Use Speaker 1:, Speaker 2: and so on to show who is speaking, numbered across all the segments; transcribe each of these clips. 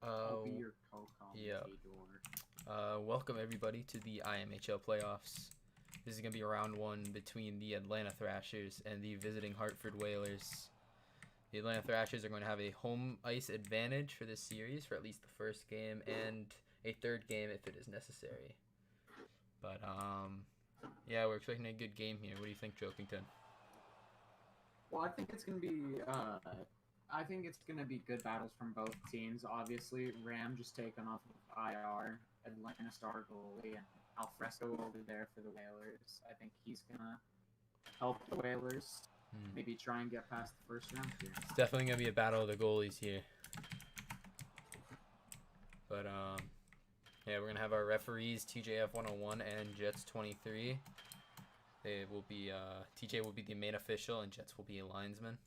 Speaker 1: I'll be your co-commentator.
Speaker 2: Welcome everybody to the IMHL playoffs. This is going to be round one between the Atlanta Thrashers and the visiting Hartford Whalers. The Atlanta Thrashers are going to have a home ice advantage for this series for at least the first game and a third game if it is necessary. But, yeah, we're expecting a good game here. What do you think, Jokington?
Speaker 1: Well, I think it's gonna be good battles from both teams. Obviously, Ram just taken off of IR, Atlanta star goalie, and Alfresco over there for the Whalers. I think he's gonna help the Whalers maybe try and get past the first round here.
Speaker 2: It's definitely going to be a battle of the goalies here. But, yeah, we're going to have our referees, TJF 101 and Jets 23. They will be, TJ will be the main official and Jets will be a linesman.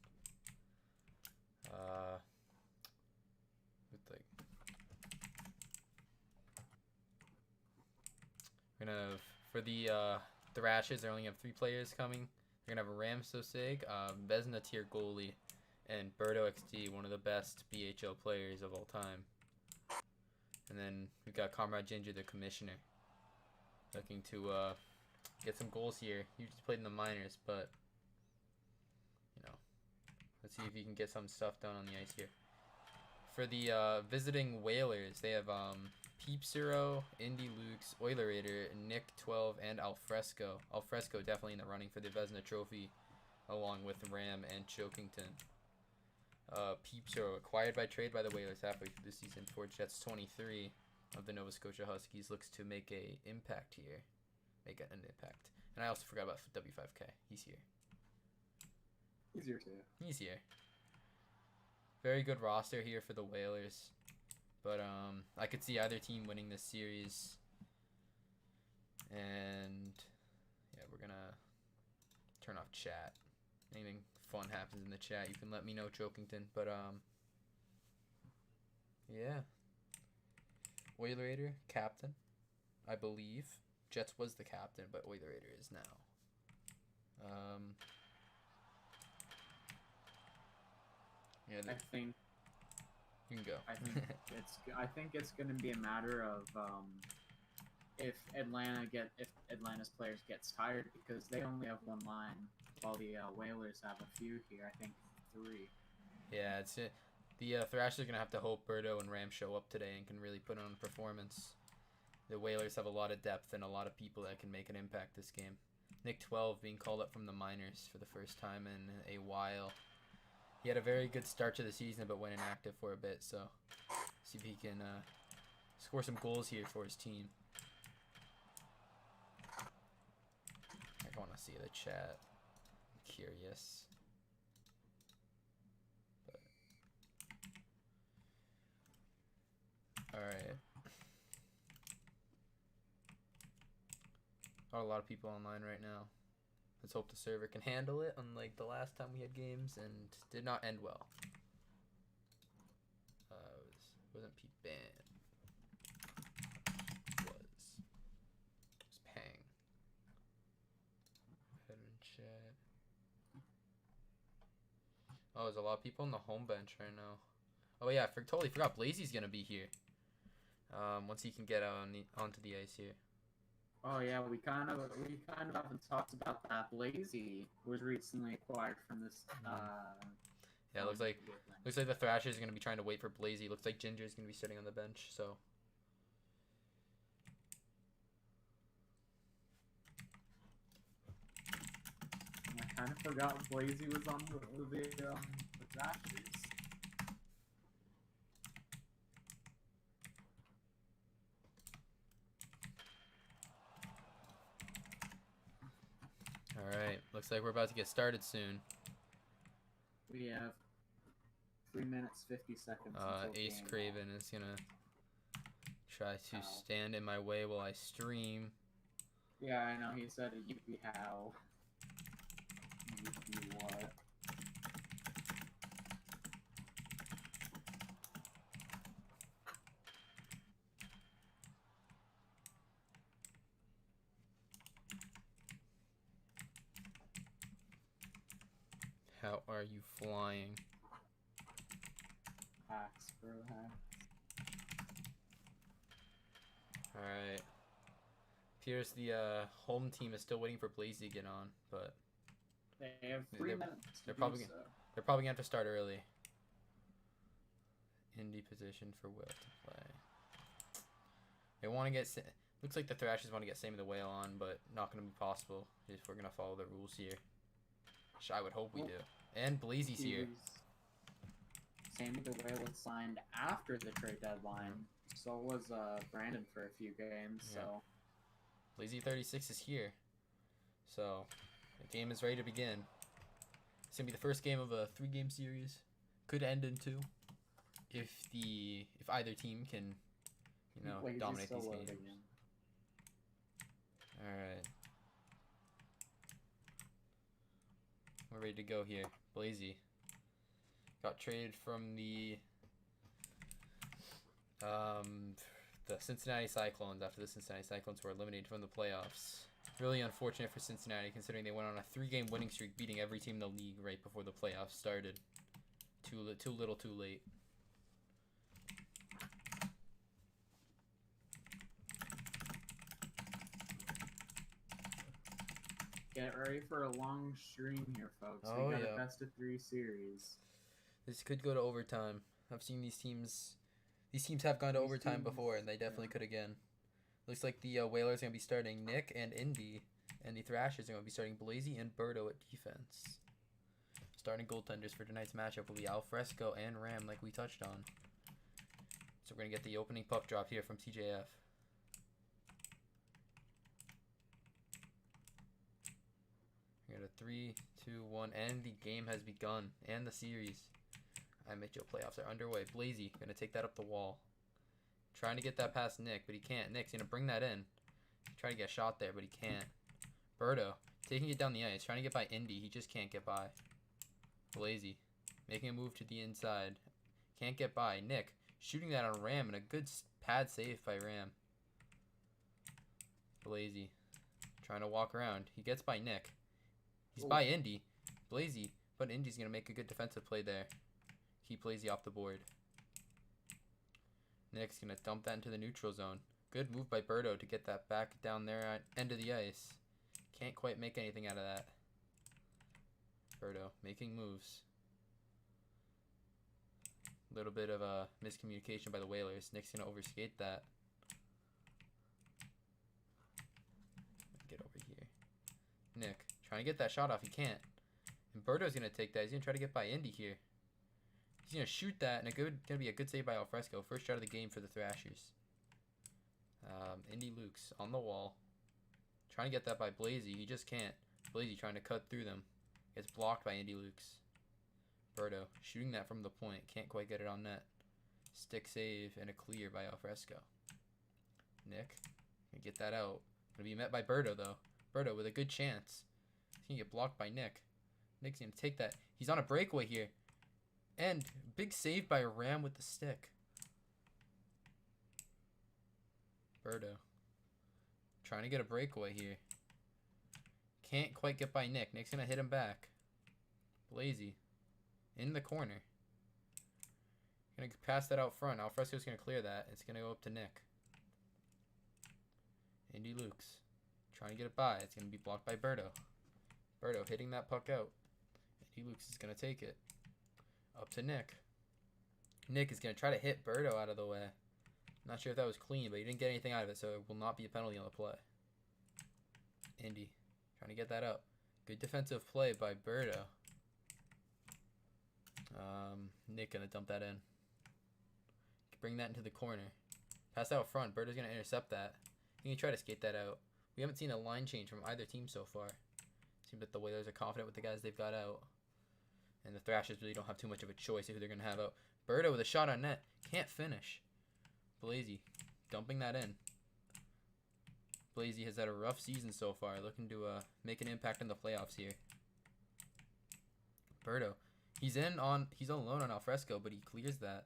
Speaker 2: We're gonna have, for the Thrashers, they only have 3 players coming. We're gonna have a Ram Soseg, Vesna tier goalie, and Birdo XD, one of the best BHL players of all time. And then we've got Comrade Ginger, the commissioner, looking to get some goals here. He just played in the minors, but you know, let's see if he can get some stuff done on the ice here. For the visiting Whalers, they have Peepzero, Indy Lukes, Oilerator, Nick 12, and Alfresco. Alfresco definitely in the running for the Vesna Trophy, along with Ram and Chokington. Peepzero, acquired by trade by the Whalers halfway through the season for Jets 23 of the Nova Scotia Huskies, looks to make an impact here. Make an impact. And I also forgot about W5K. He's here.
Speaker 1: He's here too.
Speaker 2: He's here. Very good roster here for the Whalers. But I could see either team winning this series. And yeah, we're gonna turn off chat. Anything fun happens in the chat, you can let me know, Chokington. But yeah. Oilerator, captain, I believe. Jets was the captain, but Oilerator is now. Yeah,
Speaker 1: I think
Speaker 2: you can go.
Speaker 1: I think it's going to be a matter of if Atlanta's players gets tired, because they only have one line while the Whalers have a few here. I think 3.
Speaker 2: Yeah, it's it. The Thrashers are gonna have to hope Birdo and Ram show up today and can really put on a performance. The Whalers have a lot of depth and a lot of people that can make an impact this game. Nick 12 being called up from the minors for the first time in a while. He had a very good start to the season, but went inactive for a bit. So, see if he can score some goals here for his team. I want to see the chat. I'm curious. But all right. Got a lot of people online right now. Let's hope the server can handle it, unlike the last time we had games, and did not end well. Wasn't Pete Ban. Was Pang. Head and chat. Oh, there's a lot of people on the home bench right now. Oh yeah, I totally forgot Blazy's gonna be here. Once he can get onto the ice here.
Speaker 1: Oh yeah, we kind of haven't talked about that. Blazy was recently acquired from this.
Speaker 2: Yeah, looks like the Thrashers are gonna be trying to wait for Blazy. Looks like Ginger's gonna be sitting on the bench. So.
Speaker 1: I kind of forgot Blazy was on the Thrashers.
Speaker 2: Alright, looks like we're about to get started soon.
Speaker 1: We have 3 minutes 50 seconds.
Speaker 2: Ace Craven is gonna try to stand in my way while I stream.
Speaker 1: Yeah, I know. He said a Yuppie how. Yuppie what?
Speaker 2: How are you flying?
Speaker 1: Hacks, bro, hacks.
Speaker 2: Alright. Appears the home team is still waiting for Blazy to get on, but
Speaker 1: They have 3 minutes.
Speaker 2: they're probably gonna have to start early. Indie position for Will to play. They want to get. Looks like the Thrashers want to get Sammy the Whale on, but not going to be possible if we're going to follow the rules here. Which I would hope we do. And Blazy's here.
Speaker 1: Sammy the Whale was signed after the trade deadline. So was Brandon for a few games.
Speaker 2: Yeah.
Speaker 1: So
Speaker 2: Blazy 36 is here. So the game is ready to begin. It's going to be the first game of a 3-game series. Could end in 2 if either team can, you know, dominate these games. Alright. We're ready to go here. Blazy got traded from the Cincinnati Cyclones after the Cincinnati Cyclones were eliminated from the playoffs. Really unfortunate for Cincinnati considering they went on a 3-game winning streak, beating every team in the league right before the playoffs started. Too little, too late.
Speaker 1: Get ready for a long stream here, folks.
Speaker 2: Oh,
Speaker 1: we got
Speaker 2: yeah.
Speaker 1: a best-of-3 series.
Speaker 2: This could go to overtime. I've seen these teams have gone to overtime before, and they definitely could again. Looks like the Whalers are going to be starting Nick and Indy, and the Thrashers are going to be starting Blazy and Birdo at defense. Starting goaltenders for tonight's matchup will be Alfresco and Ram, like we touched on. So we're going to get the opening puck drop here from TJF. We got a 3, 2, 1, and the game has begun, and the series. IMHL playoffs are underway. Blazy gonna take that up the wall, trying to get that past Nick, but he can't. Nick's gonna bring that in, trying to get a shot there, but he can't. Birdo taking it down the ice, trying to get by Indy. He just can't get by. Blazy making a move to the inside, can't get by. Nick shooting that on Ram, and a good pad save by Ram. Blazy trying to walk around. He gets by Nick. He's by Indy. Blazy, but Indy's going to make a good defensive play there. Keep Blazy off the board. Nick's going to dump that into the neutral zone. Good move by Birdo to get that back down there at end of the ice. Can't quite make anything out of that. Birdo making moves. A little bit of a miscommunication by the Whalers. Nick's going to overskate that. Get over here. Nick trying to get that shot off. He can't. And Birdo's going to take that. He's going to try to get by Indy here. He's going to shoot that, and going to be a good save by Alfresco. First shot of the game for the Thrashers. Indy Lukes on the wall. Trying to get that by Blazy. He just can't. Blazy trying to cut through them. Gets blocked by Indy Lukes. Birdo shooting that from the point. Can't quite get it on net. Stick save and a clear by Alfresco. Nick can get that out. Going to be met by Birdo, though. Birdo with a good chance. He's going to get blocked by Nick. Nick's going to take that. He's on a breakaway here. And big save by Ram with the stick. Birdo trying to get a breakaway here. Can't quite get by Nick. Nick's going to hit him back. Blazy in the corner. Going to pass that out front. Alfresco's going to clear that. It's going to go up to Nick. Indy Lukes trying to get it by. It's going to be blocked by Birdo. Birdo hitting that puck out. Indy Lukes is going to take it. Up to Nick. Nick is going to try to hit Birdo out of the way. Not sure if that was clean, but he didn't get anything out of it, so it will not be a penalty on the play. Indy trying to get that up. Good defensive play by Birdo. Nick going to dump that in. Bring that into the corner. Pass out front. Birdo's going to intercept that. He can try to skate that out. We haven't seen a line change from either team so far. Seems that the Whalers are confident with the guys they've got out. And the Thrashers really don't have too much of a choice of who they're going to have out. Birdo with a shot on net. Can't finish. Blazy dumping that in. Blazy has had a rough season so far. Looking to make an impact in the playoffs here. Birdo. He's alone on Alfresco, but he clears that.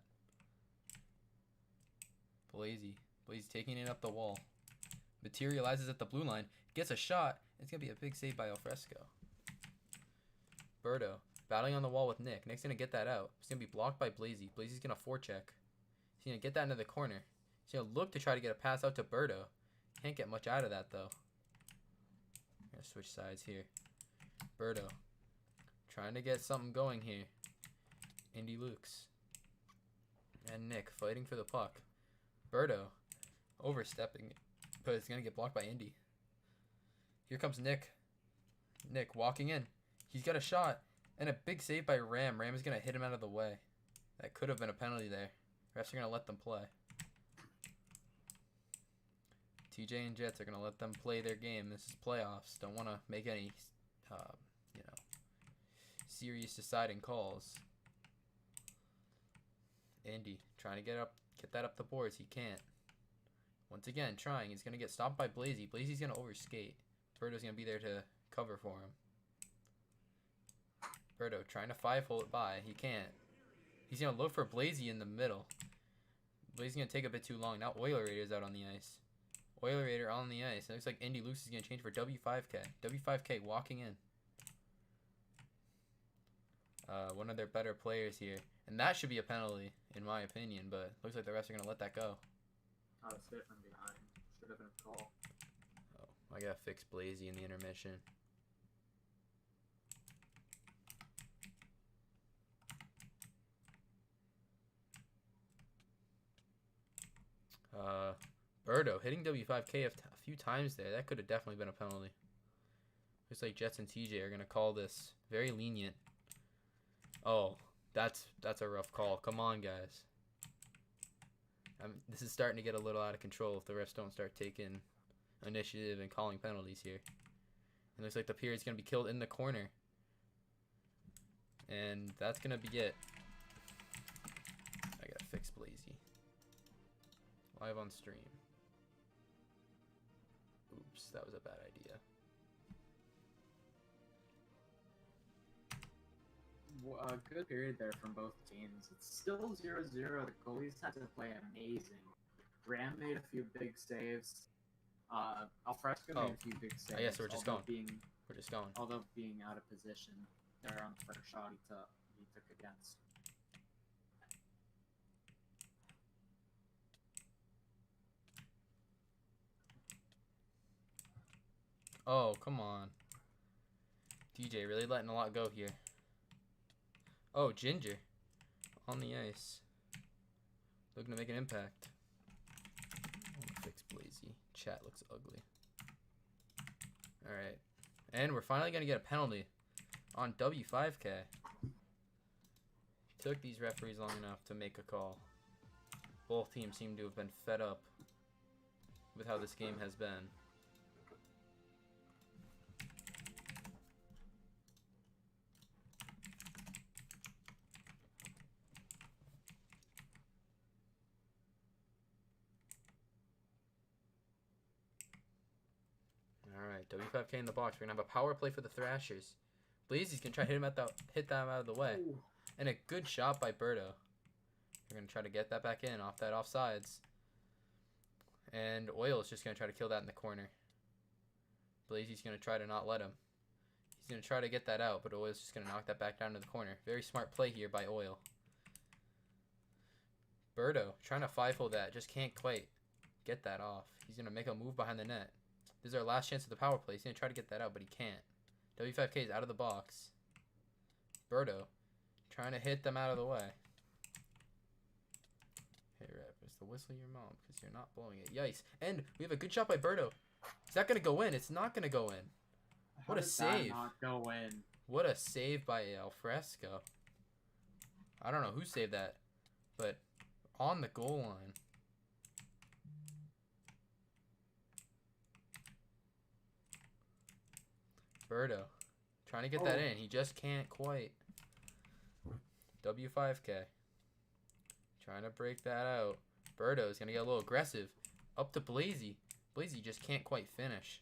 Speaker 2: Blazy taking it up the wall. Materializes at the blue line. Gets a shot. It's going to be a big save by Alfresco. Birdo battling on the wall with Nick. Nick's going to get that out. It's going to be blocked by Blazy. Blazy's going to forecheck. He's going to get that into the corner. He's going to look to try to get a pass out to Birdo. Can't get much out of that, though. I'm going to switch sides here. Birdo. Trying to get something going here. Indy Lukes. And Nick fighting for the puck. Birdo overstepping, but it's going to get blocked by Indy. Here comes Nick. Nick walking in. He's got a shot. And a big save by Ram. Ram is going to hit him out of the way. That could have been a penalty there. Refs are going to let them play. TJ and Jets are going to let them play their game. This is playoffs. Don't want to make any, serious deciding calls. Andy trying to get that up the boards. He can't. Once again, trying. He's going to get stopped by Blazy. Blazy's going to overskate. Birdo's going to be there to cover for him. Birdo trying to 5-hole it by. He can't. He's going to look for Blazy in the middle. Blazy's going to take a bit too long. Now Oiler Raider's out on the ice. Oiler Raider on the ice. It looks like Indy Luce is going to change for W5K. W5K walking in. One of their better players here. And that should be a penalty, in my opinion. But looks like the refs are going to let that go.
Speaker 1: Oh, it's hit from behind. Should have been a call.
Speaker 2: Oh, I got to fix Blazy in the intermission. Birdo hitting W5K a few times there. That could have definitely been a penalty. Looks like Jets and TJ are going to call this very lenient. Oh, that's a rough call. Come on, guys. This is starting to get a little out of control if the refs don't start taking initiative and calling penalties here. It looks like the period's going to be killed in the corner. And that's going to be it. I got to fix Blazy. Live on stream. Oops, that was a bad idea.
Speaker 1: A good period there from both teams. It's still 0-0. The goalies had to play amazing. Ram made a few big saves. Alfresco made a few big saves.
Speaker 2: I guess we're just going. We're just going.
Speaker 1: Although being out of position there on the first shot he took against.
Speaker 2: Oh, come on. DJ really letting a lot go here. Oh, Ginger on the ice. Looking to make an impact. I'm gonna fix Blazy. Chat looks ugly. Alright. And we're finally going to get a penalty on W5K. Took these referees long enough to make a call. Both teams seem to have been fed up with how this game has been. Alright, W5K in the box. We're going to have a power play for the Thrashers. Blazy's going to try to hit them out of the way. Ooh. And a good shot by Birdo. We're going to try to get that back in off that offsides. And Oil is just going to try to kill that in the corner. Blazy's going to try to not let him. He's going to try to get that out, but Oil's just going to knock that back down to the corner. Very smart play here by Oil. Birdo trying to 5-hole that. Just can't quite get that off. He's going to make a move behind the net. This is our last chance at the power play. He's going to try to get that out, but he can't. W5K is out of the box. Birdo trying to hit them out of the way. Hey, Rep, is the whistle your mom? Because you're not blowing it. Yikes. And we have a good shot by Birdo. Is that going to go in? It's not going to go in. What a save.
Speaker 1: Not go in?
Speaker 2: What a save by Alfresco. I don't know who saved that, but on the goal line. Birdo trying to get that in. He just can't quite. W5K trying to break that out. Birdo is going to get a little aggressive. Up to Blazy. Blazy just can't quite finish.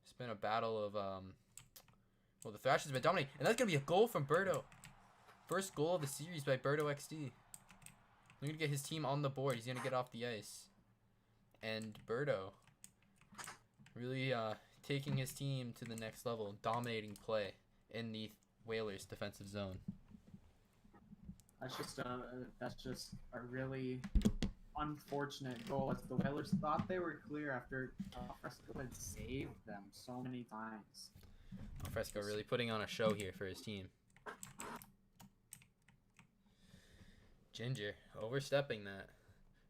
Speaker 2: It's been a battle of, well, the Thrashers have been dominating. And that's going to be a goal from Birdo. First goal of the series by Birdo XD. We're going to get his team on the board. He's going to get off the ice. And Birdo really taking his team to the next level. Dominating play in the Whalers' defensive zone.
Speaker 1: That's just a really unfortunate goal, as the Whalers thought they were clear after Fresco had saved them so many times.
Speaker 2: Fresco really putting on a show here for his team. Ginger overstepping that.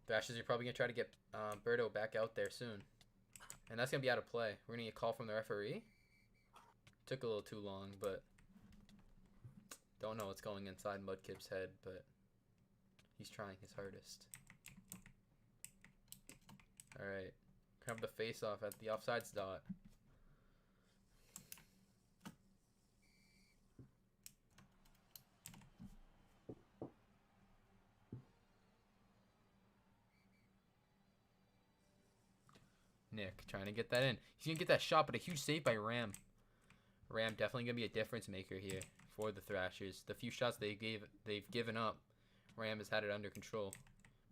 Speaker 2: Thrashers are probably going to try to get Birdo back out there soon. And that's going to be out of play. We're going to get a call from the referee. Took a little too long, but don't know what's going inside Mudkip's head, but he's trying his hardest. Alright. Have the face off at the offsides dot. Nick trying to get that in. He's going to get that shot, but a huge save by Ram. Ram definitely going to be a difference maker here for the Thrashers. The few shots they've given up, Ram has had it under control.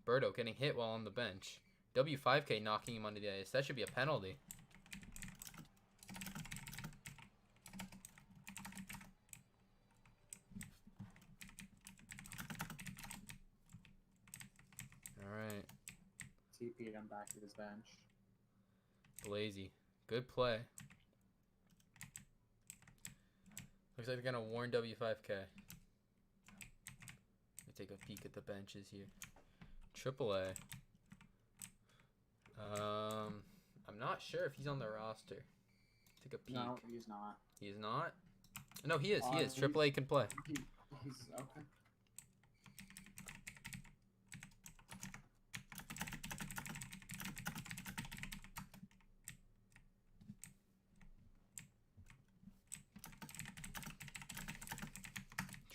Speaker 2: Birdo getting hit while on the bench. W5K knocking him onto the ice. That should be a penalty. Alright.
Speaker 1: TP'd him back to his bench.
Speaker 2: Blazy. Good play. Looks like they're going to warn W5K. Let me take a peek at the benches here. AAA. I'm not sure if he's on the roster. Take a peek.
Speaker 1: No, he's not.
Speaker 2: He's not? No, he is. He is. AAA can play.
Speaker 1: He's okay.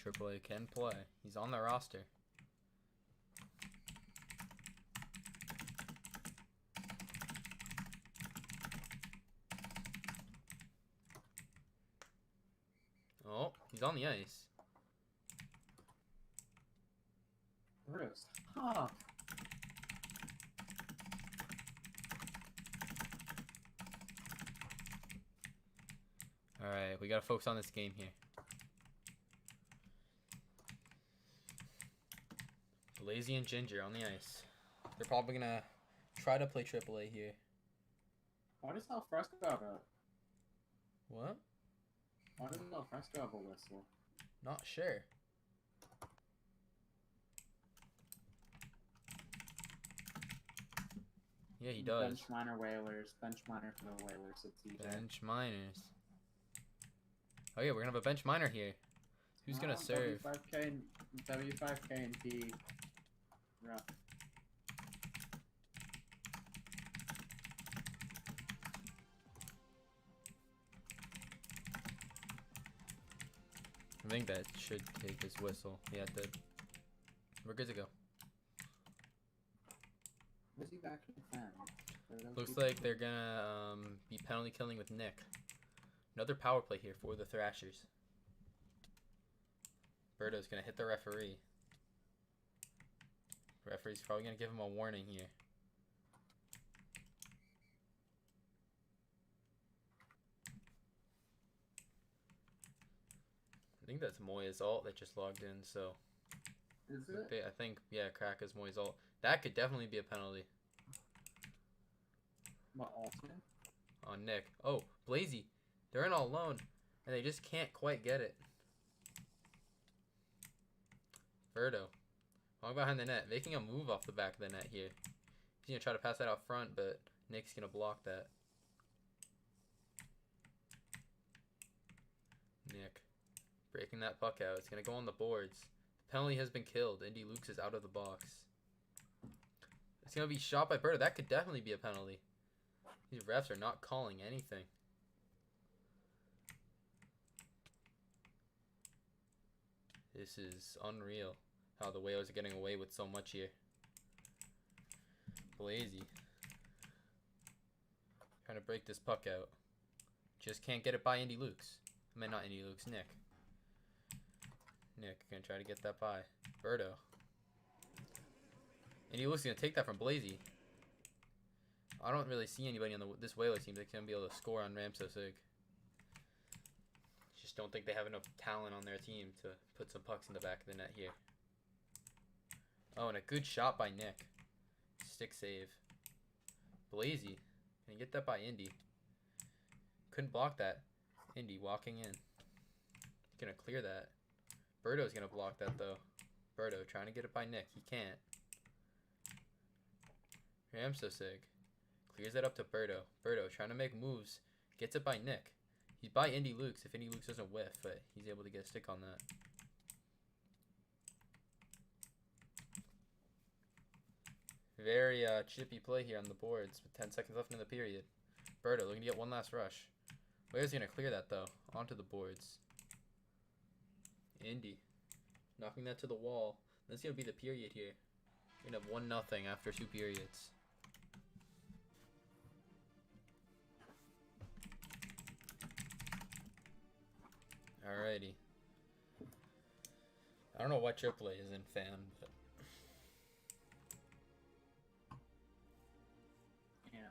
Speaker 2: AAA can play. He's on the roster. Oh, he's on the ice.
Speaker 1: Birdo's tough.
Speaker 2: Alright, we gotta focus on this game here. Blazy and Ginger on the ice. They're probably gonna try to play AAA here.
Speaker 1: Why does El Fresco have a...
Speaker 2: What?
Speaker 1: Why does El Fresco have a whistle?
Speaker 2: Not sure. Yeah, he does.
Speaker 1: Bench minor Whalers. Bench minor for the Whalers. It's TJ.
Speaker 2: Bench minors. Oh yeah, we're gonna have a bench minor here. Who's gonna serve?
Speaker 1: W5K and P. Rough.
Speaker 2: I think that should take his whistle. Yeah, it did. We're good to go.
Speaker 1: Was he back in defense?
Speaker 2: Looks like they're gonna be penalty killing with Nick. Another power play here for the Thrashers. Birdo's gonna hit the referee. The referee's probably gonna give him a warning here. I think that's Moya's ult that just logged in, so
Speaker 1: Is it?
Speaker 2: I think yeah, Crack is Moya's ult. That could definitely be a penalty
Speaker 1: What, Alton?
Speaker 2: on Nick. Oh, Blazy. They're in all alone, and they just can't quite get it. Birdo. Long behind the net. Making a move off the back of the net here. He's going to try to pass that out front, but Nick's going to block that. Nick. Breaking that puck out. It's going to go on the boards. The penalty has been killed. Indy Lukes is out of the box. It's going to be shot by Birdo. That could definitely be a penalty. These refs are not calling anything. This is unreal how the Whalers are getting away with so much here. Blazy. Trying to break this puck out. Just can't get it by Indy Lukes. I mean, not Indy Lukes, Nick. Nick gonna try to get that by. Birdo. Indy Lukes gonna take that from Blazy. I don't really see anybody on this Whalers team that's gonna be able to score on Ramsosig. Just don't think they have enough talent on their team to put some pucks in the back of the net here. Oh, and a good shot by Nick. Stick save. Blazy. Can you get that by Indy? Couldn't block that. Indy walking in. Gonna clear that. Birdo's gonna block that though. Birdo trying to get it by Nick. He can't. Ramsosig clears that up to Birdo. Birdo trying to make moves. Gets it by Nick. He's by Indy Lukes if Indy Lukes doesn't whiff, but he's able to get a stick on that. Very chippy play here on the boards with 10 seconds left in the period. Birdo looking to get one last rush. Where's he going to clear that though? Onto the boards. Indy knocking that to the wall. That's going to be the period here. We're going to have 1-0 after 2 periods. Alrighty. I don't know what AAA is in, fam, but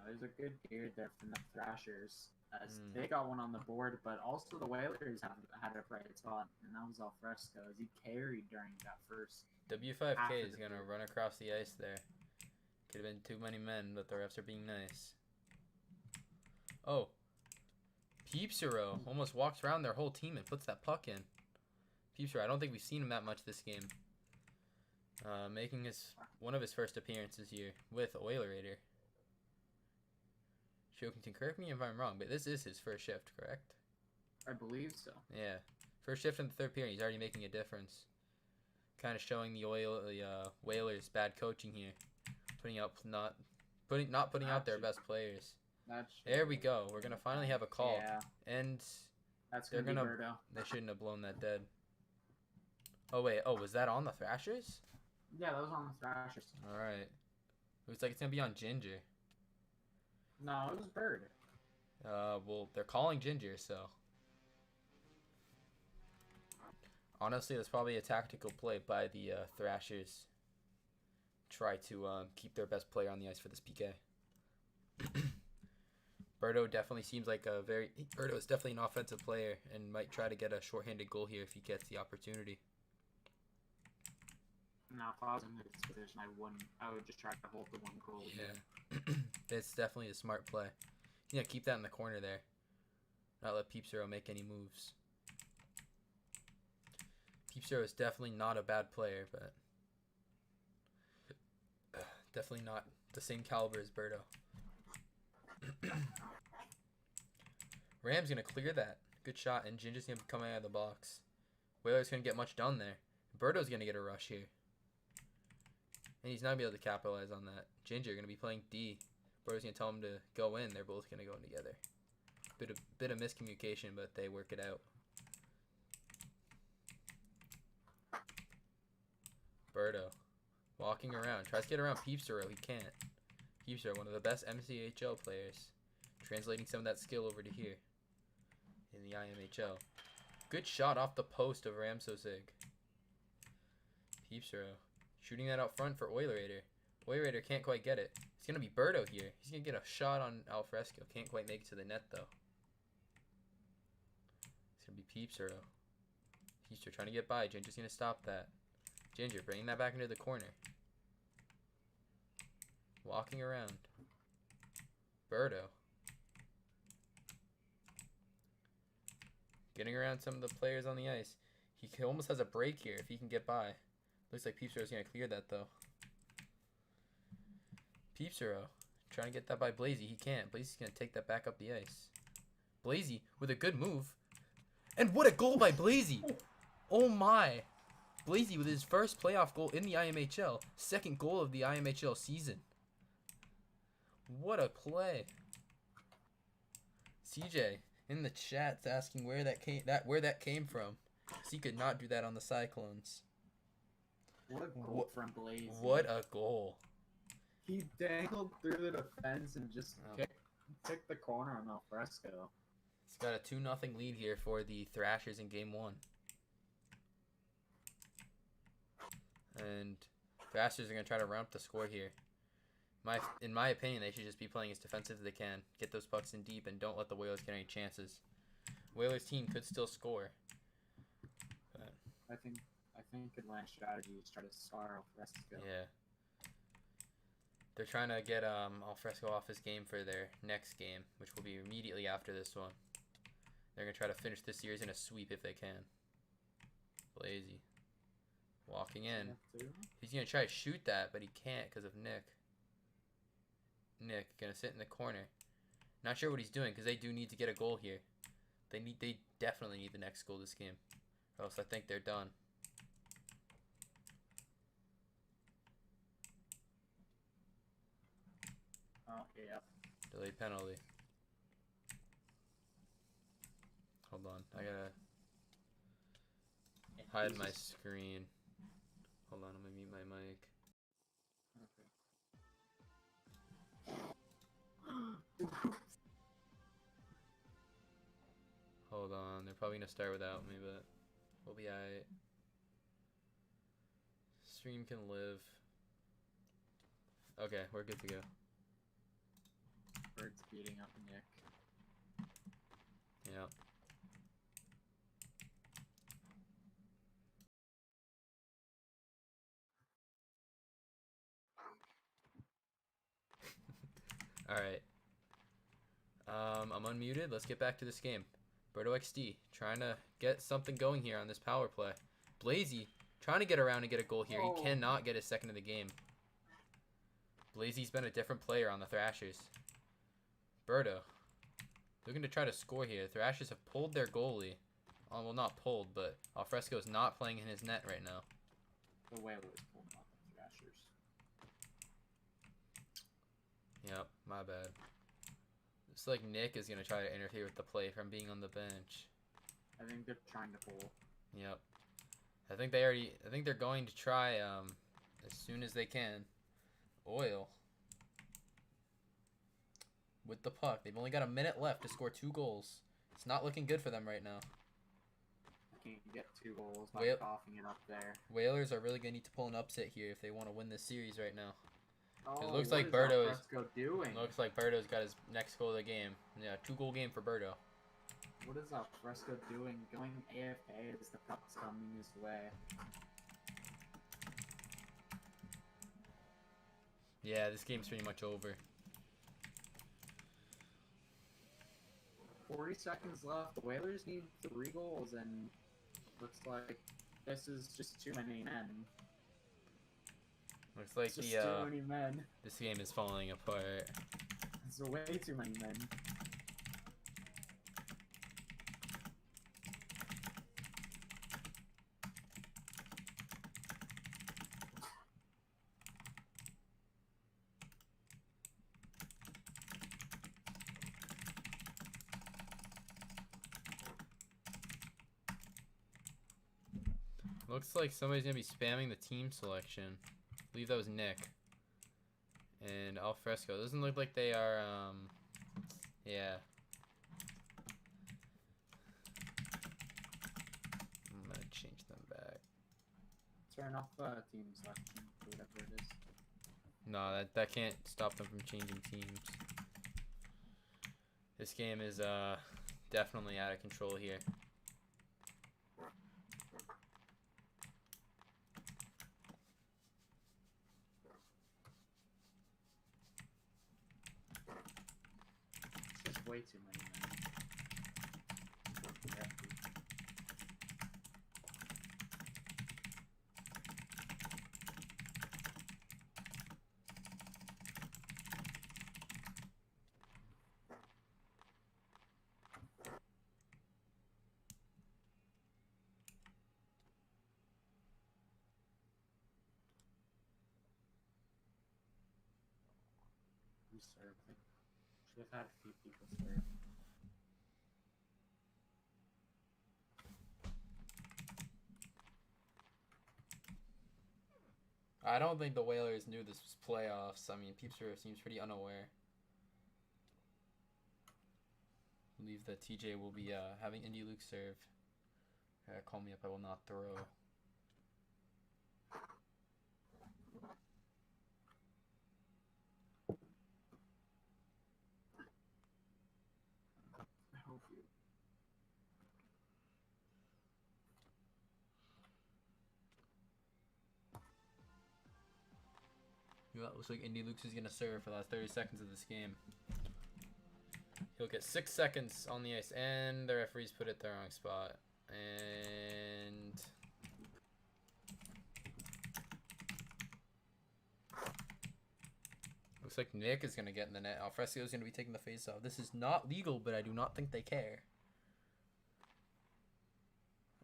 Speaker 1: there's a good period there from the Thrashers. As they got one on the board, but also the Whalers had a bright spot, and that was Alfresco as he carried during that first.
Speaker 2: W5K is going to run across the ice there. Could have been too many men, but the refs are being nice. Oh. Peepsero almost walks around their whole team and puts that puck in. Peepsero, I don't think we've seen him that much this game. Making one of his first appearances here with Oilerator. Shokington, correct me if I'm wrong, but this is his first shift, correct?
Speaker 1: I believe so.
Speaker 2: Yeah. First shift in the third period, he's already making a difference. Kind of showing the Whalers bad coaching here. Not putting out their best players. There we go. We're gonna finally have a call.
Speaker 1: Yeah.
Speaker 2: And
Speaker 1: that's gonna be Birdo.
Speaker 2: They shouldn't have blown that dead. Oh wait, was that on the Thrashers?
Speaker 1: Yeah, that was on the Thrashers.
Speaker 2: Alright. Looks like it's gonna be on Ginger.
Speaker 1: No, it was Bird.
Speaker 2: Well, they're calling Ginger, so honestly, that's probably a tactical play by the Thrashers. Try to keep their best player on the ice for this PK. Birdo definitely seems like Birdo is definitely an offensive player and might try to get a shorthanded goal here if he gets the opportunity.
Speaker 1: No, if I was in this position, I would just try to hold the one goal.
Speaker 2: Yeah. It's definitely a smart play. Yeah, keep that in the corner there. Not let Peepsero make any moves. Peepsero is definitely not a bad player, but definitely not the same caliber as Birdo. Ram's going to clear that. Good shot, and Ginger's going to be coming out of the box. Whalers going to get much done there. Birdo's going to get a rush here. And he's not going to be able to capitalize on that. Ginger going to be playing D. Birdo's going to tell him to go in. They're both going to go in together. Bit of miscommunication, but they work it out. Birdo walking around. Tries to get around Peepsero. He can't. Peepsero, one of the best MCHL players. Translating some of that skill over to here. In the IMHL. Good shot off the post of Ramsosig. Peepsero shooting that out front for Oilerator. Oilerator can't quite get it. It's going to be Birdo here. He's going to get a shot on Alfresco. Can't quite make it to the net, though. It's going to be Peepsero. Peepsero trying to get by. Ginger's going to stop that. Ginger bringing that back into the corner. Walking around. Birdo. Getting around some of the players on the ice. He almost has a break here if he can get by. Looks like Peepsero is going to clear that, though. Peepsero trying to get that by Blazy. He can't. Blazy's going to take that back up the ice. Blazy with a good move. And what a goal by Blazy! Oh my! Blazy with his first playoff goal in the IMHL. Second goal of the IMHL season. What a play. CJ in the chat's asking where that came from. So he could not do that on the Cyclones.
Speaker 1: What a goal from Blazy.
Speaker 2: What a goal.
Speaker 1: He dangled through the defense and just kicked the corner on Alfresco.
Speaker 2: He's got a 2-0 lead here for the Thrashers in Game 1. And Thrashers are going to try to round up the score here. In my opinion, they should just be playing as defensive as they can. Get those pucks in deep and don't let the Whalers get any chances. Whalers team could still score. But
Speaker 1: I think Atlanta's strategy is try to scar Alfresco.
Speaker 2: Yeah. They're trying to get Alfresco off his game for their next game, which will be immediately after this one. They're going to try to finish this series in a sweep if they can. Blazy. Walking in. He's going to try to shoot that, but he can't because of Nick. Nick going to sit in the corner. Not sure what he's doing because they do need to get a goal here. They definitely need the next goal this game. Or else I think they're done.
Speaker 1: Oh, yeah.
Speaker 2: Delayed penalty. Hold on. I gotta hide my screen. Hold on, I'm gonna mute my mic.
Speaker 1: Okay.
Speaker 2: Hold on, they're probably gonna start without me, but we'll be alright. Stream can live. Okay, we're good to go.
Speaker 1: Bird's beating up Nick.
Speaker 2: Yeah. Alright. I'm unmuted. Let's get back to this game. Birdo XD trying to get something going here on this power play. Blazy trying to get around and get a goal here.
Speaker 1: Oh.
Speaker 2: He cannot get his second of the game. Blazy's been a different player on the Thrashers. Birdo looking to try to score here. Thrashers have pulled their goalie. Well, not pulled, but Alfresco's not playing in his net right now.
Speaker 1: The Whalers pulled off the Thrashers.
Speaker 2: Yep, my bad. Looks like Nick is going to try to interfere with the play from being on the bench.
Speaker 1: I think they're trying to pull.
Speaker 2: Yep. I think they're going to try as soon as they can. Oil. With the puck. They've only got a minute left to score 2 goals. It's not looking good for them right now.
Speaker 1: Can't get 2 goals by coughing it up there.
Speaker 2: Whalers are really going to need to pull an upset here if they want to win this series right now.
Speaker 1: Oh,
Speaker 2: it looks like Birdo's got his next goal of the game. Yeah, 2-goal game for Birdo.
Speaker 1: What is Alfresco doing? Going AFK as the puck's coming his way.
Speaker 2: Yeah, this game's pretty much over.
Speaker 1: 40 seconds left. The Whalers need 3 goals, and looks like this is just too many men.
Speaker 2: Looks like
Speaker 1: too many men.
Speaker 2: This game is falling apart.
Speaker 1: It's way too many men.
Speaker 2: Looks like somebody's gonna be spamming the team selection. I believe that was Nick. And Alfresco. Doesn't look like they are, yeah. I'm gonna change them back.
Speaker 1: Turn off team selection, whatever it is.
Speaker 2: No, that can't stop them from changing teams. This game is, definitely out of control here.
Speaker 1: Way too many men. Who's serving? Should have had a few people serve.
Speaker 2: I don't think the Whalers knew this was playoffs. I mean, Peepster seems pretty unaware. I believe that TJ will be having Indy Luke serve. Call me up, I will not throw. Well, looks like Indy Luke's is gonna serve for the last 30 seconds of this game. He'll get 6 seconds on the ice, and the referees put it the wrong spot. And looks like Nick is gonna get in the net. Alfresco is gonna be taking the face off. This is not legal, but I do not think they care.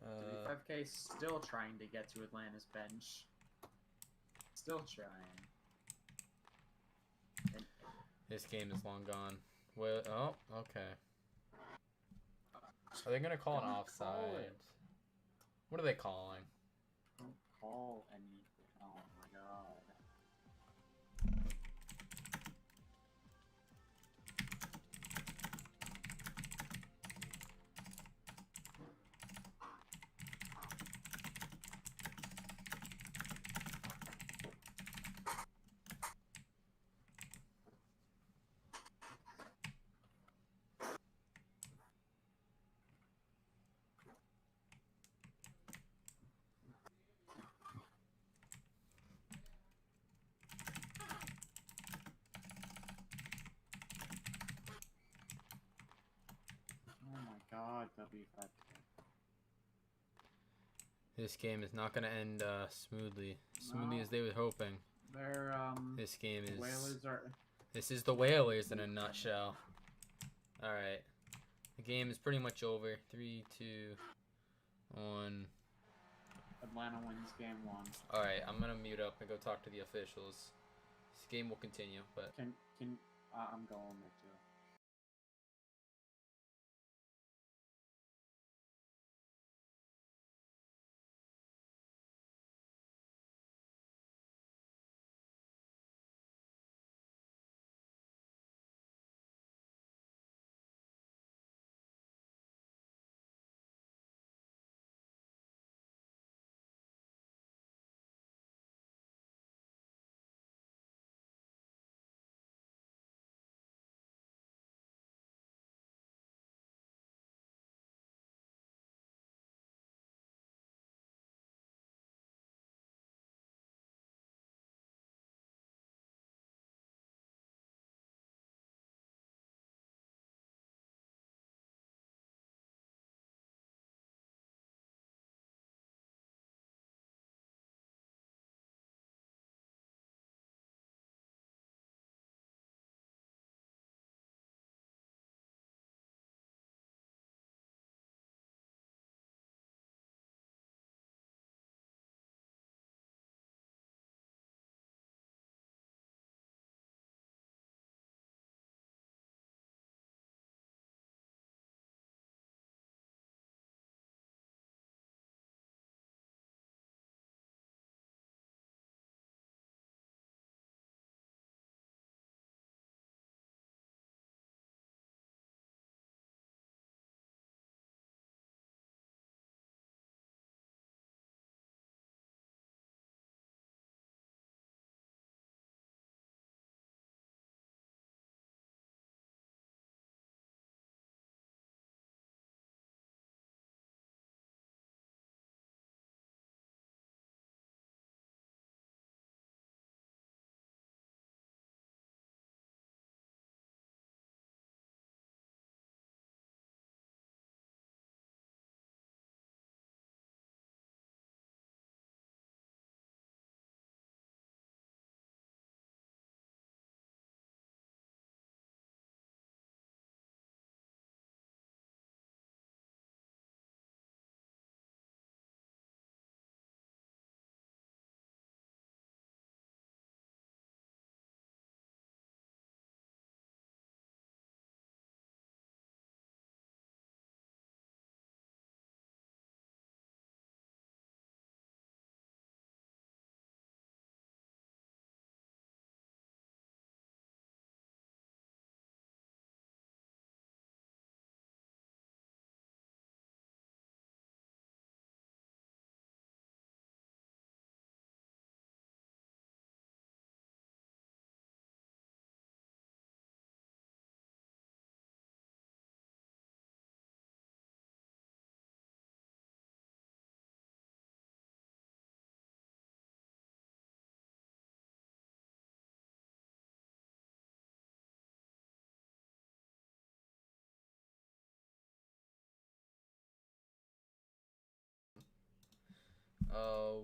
Speaker 1: W5K still trying to get to Atlanta's bench. Still trying.
Speaker 2: This game is long gone. Well, oh, okay. Are they gonna call an offside? What are they calling?
Speaker 1: Don't call anything. Oh my god. Oh my god, W5K.
Speaker 2: This game is not gonna end smoothly as they were hoping.
Speaker 1: They're
Speaker 2: This game is.
Speaker 1: Whalers are.
Speaker 2: This is the Whalers in a nutshell. All right, the game is pretty much over. 3, 2, 1.
Speaker 1: Atlanta wins game 1.
Speaker 2: All right, I'm gonna mute up and go talk to the officials. This game will continue, but
Speaker 1: I'm going there too.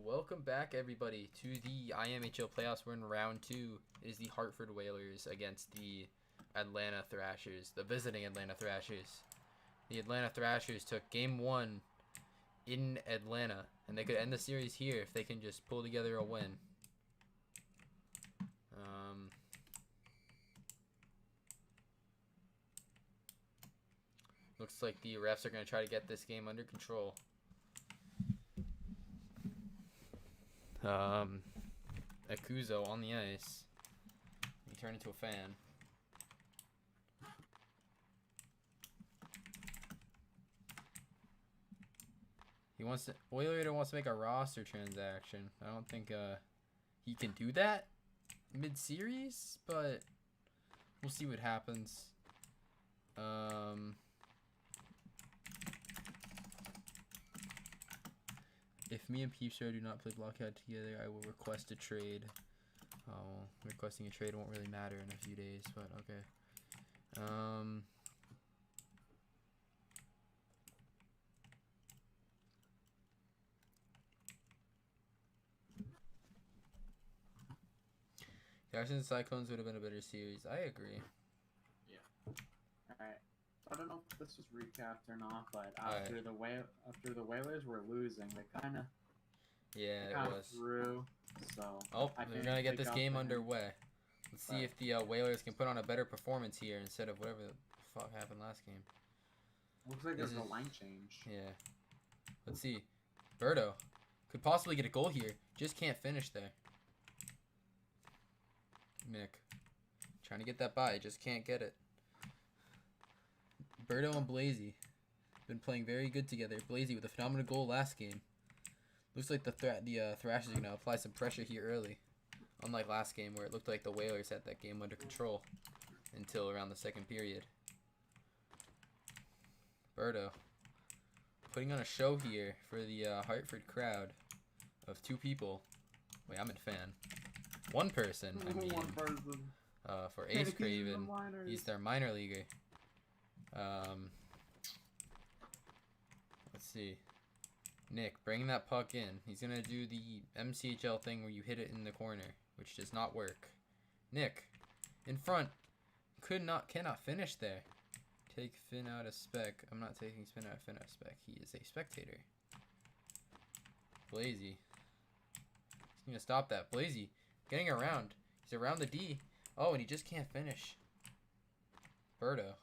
Speaker 2: Welcome back, everybody, to the IMHL playoffs. We're in round 2. It is the Hartford Whalers against the Atlanta Thrashers, the visiting Atlanta Thrashers. The Atlanta Thrashers took game 1 in Atlanta, and they could end the series here if they can just pull together a win. Looks like the refs are going to try to get this game under control. Akuzo on the ice. He turned into a fan. Oiler wants to make a roster transaction. I don't think he can do that mid-series, but we'll see what happens. If me and Peep Show do not play Blockout together, I will request a trade. Oh, requesting a trade won't really matter in a few days, but okay. Thrashers and Cyclones would have been a better series. I agree.
Speaker 1: Yeah. Alright. I don't know if this was recapped or not, but after the Whalers were losing, they kind of
Speaker 2: it was
Speaker 1: through. So
Speaker 2: we're gonna get this game underway. Let's see if the Whalers can put on a better performance here instead of whatever the fuck happened last game.
Speaker 1: Looks like there's a line change.
Speaker 2: Yeah. Let's see. Birdo could possibly get a goal here. Just can't finish there. Nick trying to get that by, just can't get it. Birdo and Blazy been playing very good together. Blazy with a phenomenal goal last game. Looks like the Thrashers are going to apply some pressure here early. Unlike last game where it looked like the Whalers had that game under control until around the second period. Birdo putting on a show here for the Hartford crowd of 2 people. Wait, I'm a fan. 1 person, I mean.
Speaker 1: 1 person.
Speaker 2: For Ace Craven. He's their minor leaguer. Let's see. Nick, bringing that puck in. He's going to do the MCHL thing where you hit it in the corner, which does not work. Nick, in front. Cannot finish there. Take Finn out of spec. I'm not taking Finn out of spec. He is a spectator. Blazy. He's going to stop that. Blazy getting around. He's around the D. Oh, and he just can't finish. Birdo.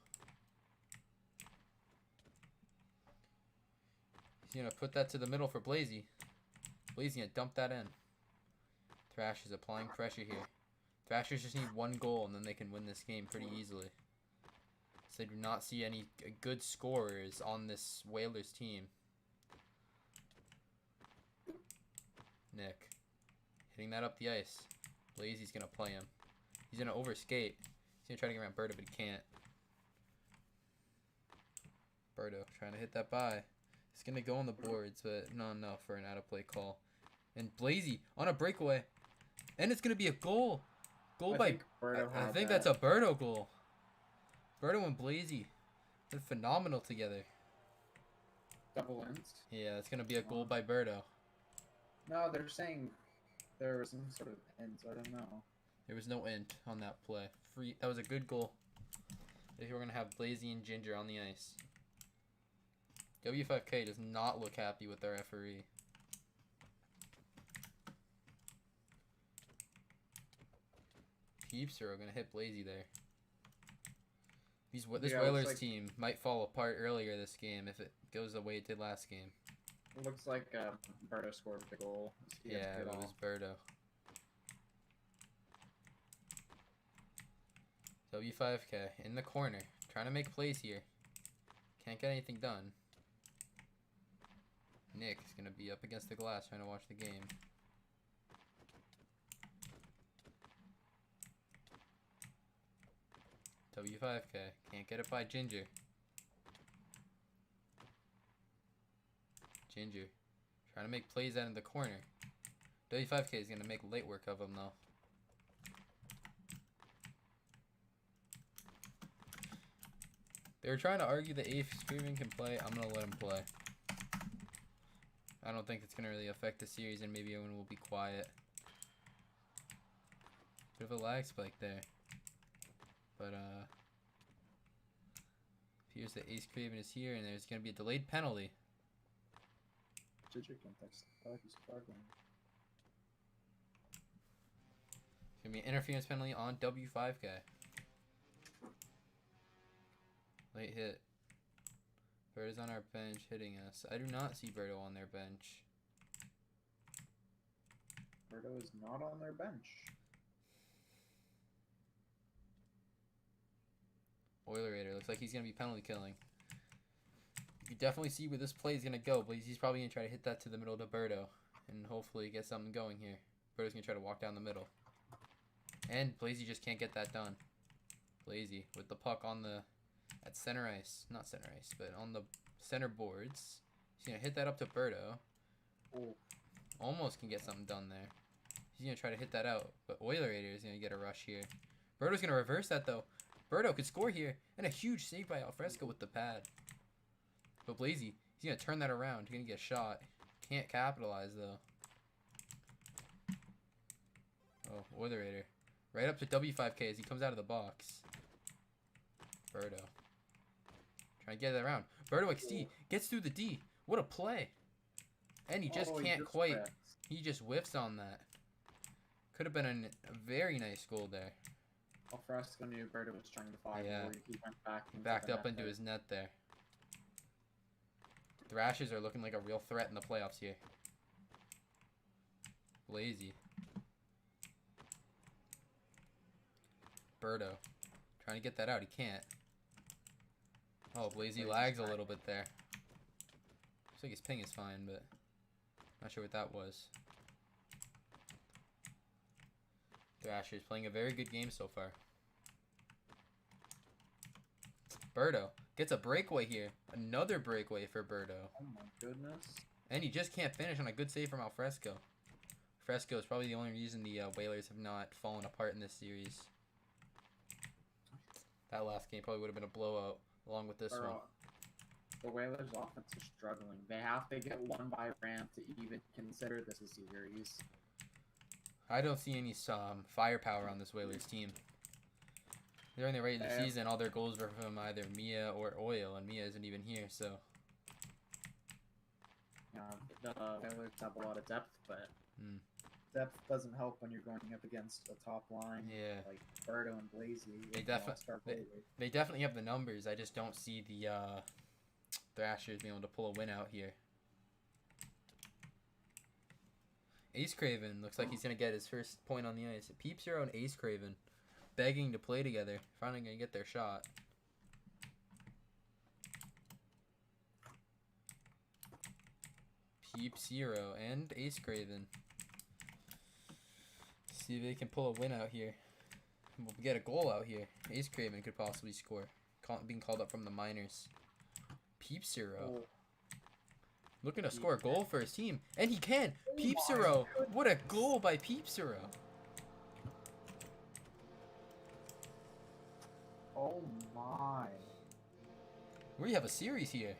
Speaker 2: He's going to put that to the middle for Blazy. Blazy going to dump that in. Thrashers applying pressure here. Thrashers just need 1 goal and then they can win this game pretty easily. So I do not see any good scorers on this Whalers team. Nick hitting that up the ice. Blazy's going to play him. He's going to overskate. He's going to try to get around Birdo, but he can't. Birdo trying to hit that by. It's going to go on the boards, but not enough for an out-of-play call. And Blazy on a breakaway. And it's going to be a goal. I think that's a Birdo goal. Birdo and Blazy. They're phenomenal together.
Speaker 1: Double ends?
Speaker 2: Yeah, it's going to be a goal by Birdo.
Speaker 1: No, they're saying there was some sort of ends. I don't know.
Speaker 2: There was no end on that play. That was a good goal. Here we're going to have Blazy and Ginger on the ice. W5K does not look happy with their referee. Peeps are going to hit Blazy there. This Whalers team might fall apart earlier this game if it goes the way it did last game.
Speaker 1: It looks like Birdo scored the goal.
Speaker 2: Yeah, it was Birdo. W5K in the corner. Trying to make plays here. Can't get anything done. Nick is going to be up against the glass trying to watch the game. W5K. Can't get it by Ginger. Ginger. Trying to make plays out in the corner. W5K is going to make late work of him, though. They were trying to argue that Ace Craven can play. I'm going to let him play. I don't think it's going to really affect the series, and maybe everyone will be quiet. Bit of a lag spike there. But, appears that Ace Craven is here, and there's going to be a delayed penalty.
Speaker 3: Ginger can text. He's struggling.
Speaker 2: It's going to be an interference penalty on W5 guy. Late hit. Birdo's on our bench hitting us. I do not see Birdo on their bench.
Speaker 3: Birdo is not on their bench.
Speaker 2: Oilerator looks like he's going to be penalty killing. You definitely see where this play is going to go. Blazy's probably going to try to hit that to the middle to Birdo. And hopefully get something going here. Birdo's going to try to walk down the middle. And Blazy just can't get that done. Blazy with the puck on the... at center ice. Not center ice, but on the center boards. He's going to hit that up to Birdo.
Speaker 3: Oh.
Speaker 2: Almost can get something done there. He's going to try to hit that out. But Oilerator is going to get a rush here. Birdo's going to reverse that, though. Birdo could score here. And a huge save by Alfresco with the pad. But Blazy, he's going to turn that around. He's going to get a shot. Can't capitalize, though. Oh, Oilerator. Right up to W5K as he comes out of the box. Birdo. Trying to get it around. Birdo XD gets through the D. What a play. And he just can't quite. He just whiffs on that. Could have been a very nice goal there.
Speaker 1: Alfresco knew Birdo was trying to fire.
Speaker 2: Yeah.
Speaker 1: He went back.
Speaker 2: He backed up into his net there. Thrashers are looking like a real threat in the playoffs here. Blazy. Birdo. Trying to get that out. He can't. Oh, Blazy lags a little bit there. Looks like his ping is fine, but not sure what that was. Thrashers playing a very good game so far. Birdo gets a breakaway here. Another breakaway for Birdo.
Speaker 3: Oh my goodness.
Speaker 2: And he just can't finish on a good save from Alfresco. Alfresco is probably the only reason the Whalers have not fallen apart in this series. That last game probably would have been a blowout along with this one.
Speaker 1: The Whalers' offense is struggling. They have to get one by Ram to even consider this a series.
Speaker 2: I don't see any firepower on this Whalers team. They're in the regular season. All their goals were from either Mia or Oil, and Mia isn't even here, so...
Speaker 1: Yeah, the Whalers have a lot of depth, but
Speaker 3: Depth doesn't help when you're going up against a top line.
Speaker 2: Yeah.
Speaker 3: Like Birdo and Blazy.
Speaker 2: They definitely have the numbers. I just don't see the Thrashers being able to pull a win out here. Ace Craven looks like he's going to get his first point on the ice. Peeps Hero and Ace Craven begging to play together. Finally going to get their shot. Peeps Hero and Ace Craven. See if they can pull a win out here. We'll get a goal out here. Ace Craven could possibly score. Being called up from the minors. Peeps Hero. Looking to score a goal for his team. And he can! Peeps Hero! What a goal by Peeps Hero!
Speaker 3: Oh my.
Speaker 2: We have a series here.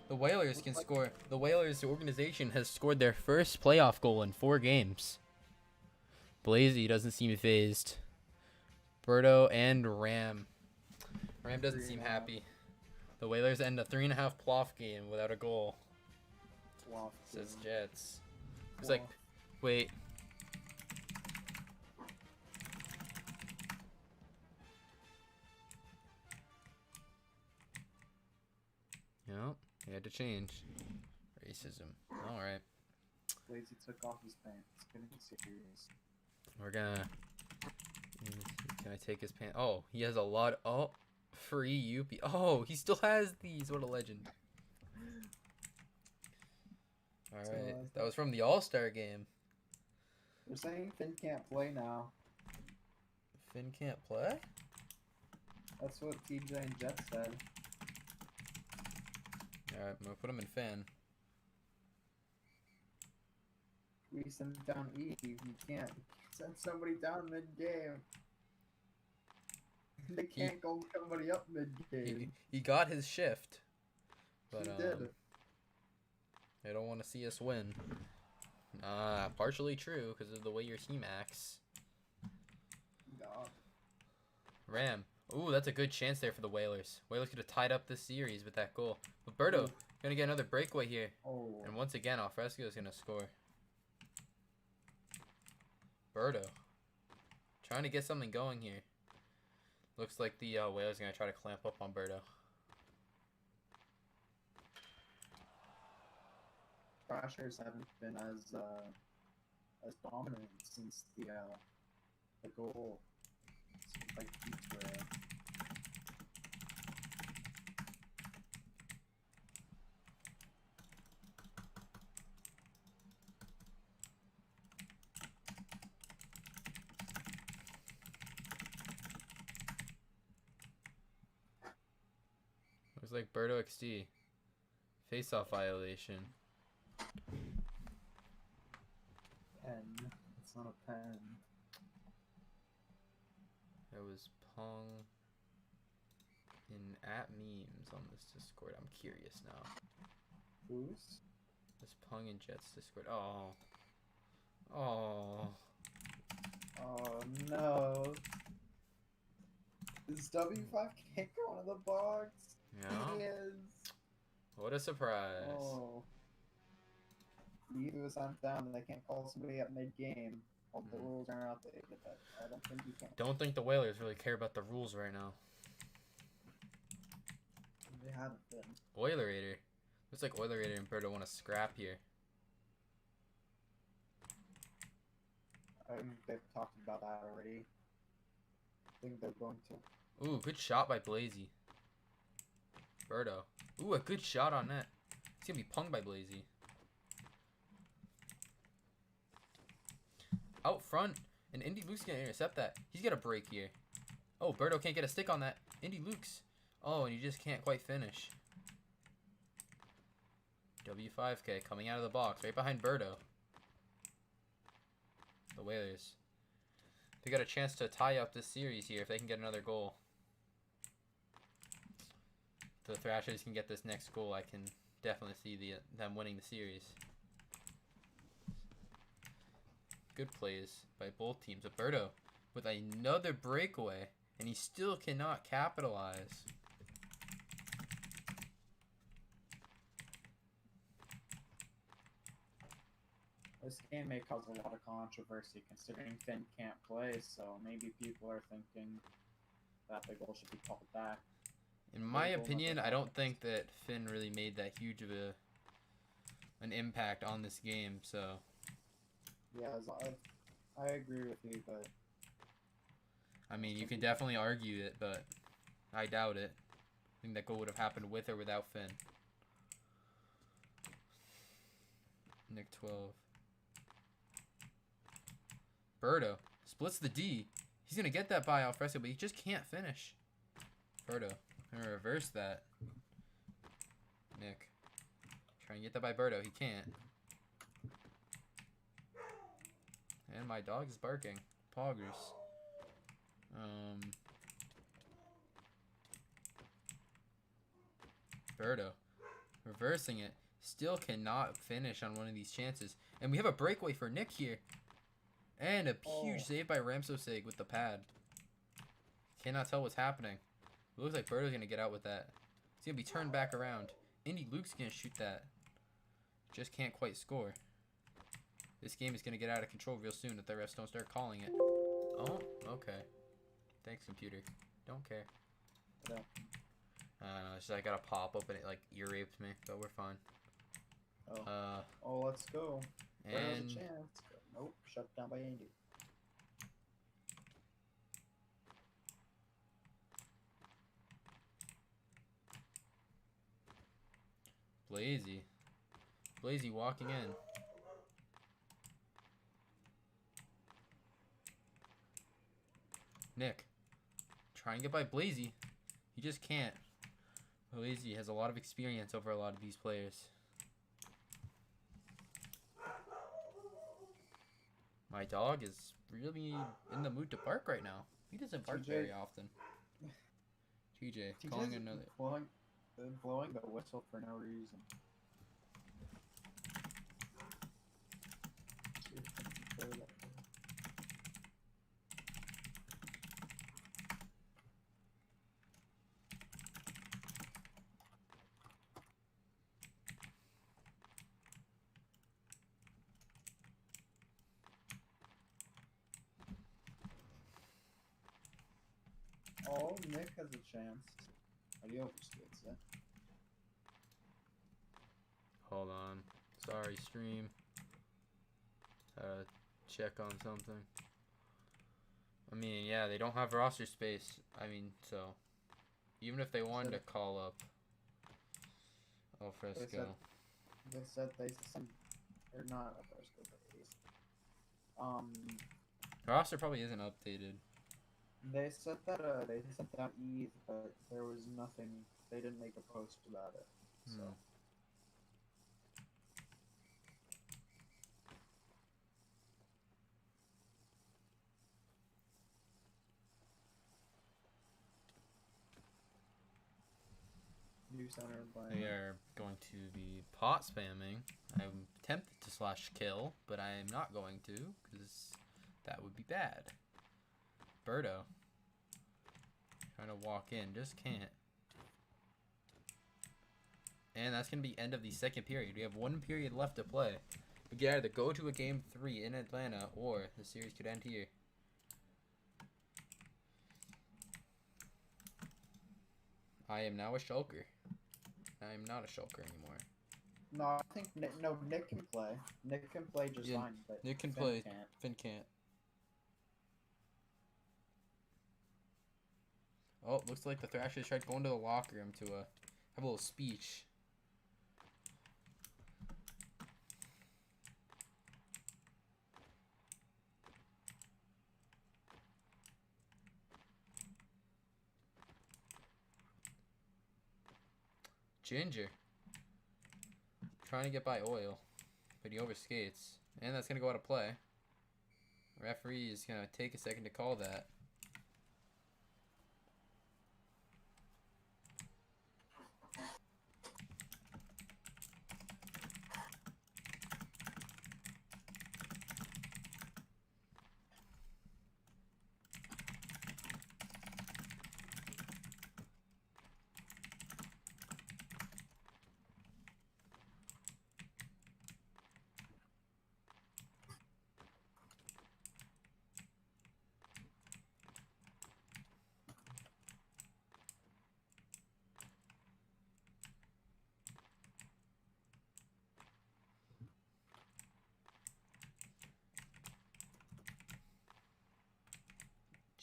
Speaker 2: The Whalers can score. The Whalers organization has scored their first playoff goal in 4 games. Blazy doesn't seem phased. Birdo and Ram. Ram doesn't seem happy. The Whalers end a 3.5 playoff game without a goal. Says Jets. It's like, wait. No, he had to change. Racism. All right.
Speaker 3: Blazy took off his pants. It's gonna be serious.
Speaker 2: We're gonna. Can I take his pants? Oh, he has a lot. Oh, free UP. Oh, he still has these. What a legend. All right, that was from the All-Star game.
Speaker 3: They're saying Finn can't play now.
Speaker 2: Finn can't play?
Speaker 3: That's what TJ and Jet said.
Speaker 2: Alright, I'm gonna put him in Finn.
Speaker 3: We send down E. You can't send somebody down mid-game. They can't go somebody up mid-game.
Speaker 2: He got his shift. But,
Speaker 3: he did.
Speaker 2: They don't want to see us win. Partially true because of the way your team acts.
Speaker 3: God.
Speaker 2: Ram. Ooh, that's a good chance there for the Whalers. Whalers could have tied up this series with that goal. But Birdo, gonna get another breakaway here.
Speaker 3: Oh.
Speaker 2: And once again, Alfresco is gonna score. Birdo. Trying to get something going here. Looks like the Whalers are gonna try to clamp up on Birdo.
Speaker 3: Thrashers haven't been as dominant since the goal. Seems like Heats were.
Speaker 2: Looks like Birdo XD. Face-off violation.
Speaker 3: Pen. It's not a pen.
Speaker 2: There was Pong in at memes on this Discord. I'm curious now.
Speaker 3: Who's?
Speaker 2: This Pong and Jets Discord. Oh. Oh.
Speaker 3: Oh no. Is W5 can't go into the box?
Speaker 2: Yeah.
Speaker 3: He is.
Speaker 2: What a surprise.
Speaker 3: Oh. Either was on down and they can't call somebody up mid-game. All the rules aren't outdated, but I don't think you can.
Speaker 2: Don't think the Whalers really care about the rules right now.
Speaker 3: They haven't been.
Speaker 2: Oilerator. Looks like Oilerator and Birdo want to scrap here.
Speaker 3: I think they've talked about that already. I think they're going to.
Speaker 2: Ooh, good shot by Blazy. Birdo. Ooh, a good shot on net. He's going to be punged by Blazy. Out front, and Indy Luke's going to intercept that. He's going to break here. Oh, Birdo can't get a stick on that. Indy Luke's. Oh, and he just can't quite finish. W5K coming out of the box, right behind Birdo. The Whalers. They got a chance to tie up this series here if they can get another goal. If the Thrashers can get this next goal, I can definitely see them winning the series. Good plays by both teams. But Birdo with another breakaway, and he still cannot capitalize.
Speaker 1: This game may cause a lot of controversy considering Finn can't play, so maybe people are thinking that the goal should be called back.
Speaker 2: In my opinion, I don't think that Finn really made that huge of an impact on this game, so...
Speaker 3: Yeah, I agree with you, but...
Speaker 2: I mean, you can definitely argue it, but I doubt it. I think that goal would have happened with or without Finn. Nick 12. Birdo splits the D. He's going to get that by Alfresco, but he just can't finish. Birdo. I'm going to reverse that. Nick. Try and get that by Birdo. He can't. And my dog is barking. Poggers. Birdo. Reversing it. Still cannot finish on one of these chances. And we have a breakaway for Nick here. And a huge save by Ramsosig with the pad. Cannot tell what's happening. It looks like Birdo's going to get out with that. It's going to be turned back around. Indy Luke's going to shoot that. Just can't quite score. This game is going to get out of control real soon if the refs don't start calling it. Oh, okay. Thanks, computer. Don't care.
Speaker 3: No.
Speaker 2: It's just I got a pop-up and it like ear raped me, but we're fine.
Speaker 3: Oh, let's go. There's a
Speaker 2: And
Speaker 3: chance. Nope, shut down by Andy.
Speaker 2: Blazy. Blazy walking in. Nick. Try and get by Blazy. He just can't. Blazy has a lot of experience over a lot of these players. My dog is really in the mood to bark right now. He doesn't bark
Speaker 3: TJ.
Speaker 2: very often. TJ, calling another.
Speaker 3: Blowing the whistle for no reason. Oh, Nick has a chance. Are you overskates it?
Speaker 2: Hold on. Sorry, stream. Check on something. I mean, yeah, they don't have roster space. I mean, so even if they wanted to call up El Fresco,
Speaker 3: They said they sent, or not El Fresco, but
Speaker 2: roster probably isn't updated.
Speaker 3: they said that they sent out ETH, but there was nothing. They didn't make a post about it. So. New center
Speaker 2: They are going to be pot spamming. I'm tempted to slash kill, but I am not going to because that would be bad. Birdo trying to walk in, just can't. And that's going to be end of the second period. We have 1 period left to play. We can either go to a game 3 in Atlanta or the series could end here. I am now a shulker. I am not a shulker anymore.
Speaker 3: No, I think Nick can play. Nick can play just fine, but
Speaker 2: Nick can
Speaker 3: Finn
Speaker 2: play.
Speaker 3: can't.
Speaker 2: Finn can't. Oh, looks like the Thrashers tried going to the locker room to have a little speech. Ginger. Trying to get by Oil, but he overskates. And that's going to go out of play. Referee is going to take a second to call that.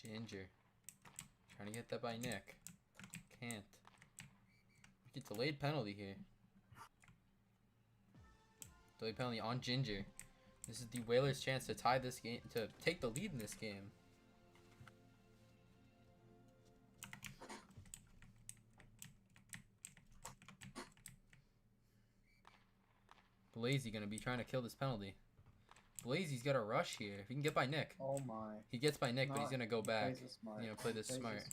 Speaker 2: Ginger. Trying to get that by Nick. Can't. We get delayed penalty here. Delayed penalty on Ginger. This is the Whalers' chance to tie this game, to take the lead in this game. Blazy gonna be trying to kill this penalty. Blazy's got a rush here. If he can get by Nick.
Speaker 3: Oh my.
Speaker 2: He gets by Nick, but he's gonna go back. He's gonna play this smart.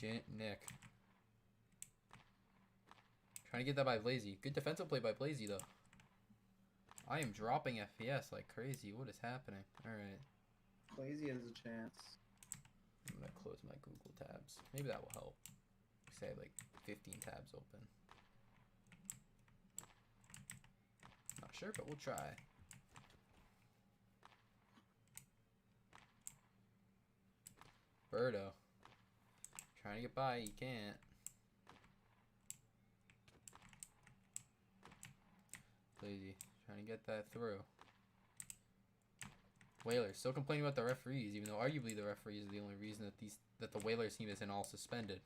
Speaker 2: Nick. Trying to get that by Blazy. Good defensive play by Blazy, though. I am dropping FPS like crazy. What is happening? Alright.
Speaker 3: Blazy has a chance.
Speaker 2: I'm gonna close my Google tabs. Maybe that will help. Say I have like 15 tabs open. Not sure, but we'll try. Birdo. Trying to get by, he can't. Blazy. Trying to get that through. Whalers still complaining about the referees, even though arguably the referees are the only reason that the Whalers team isn't all suspended.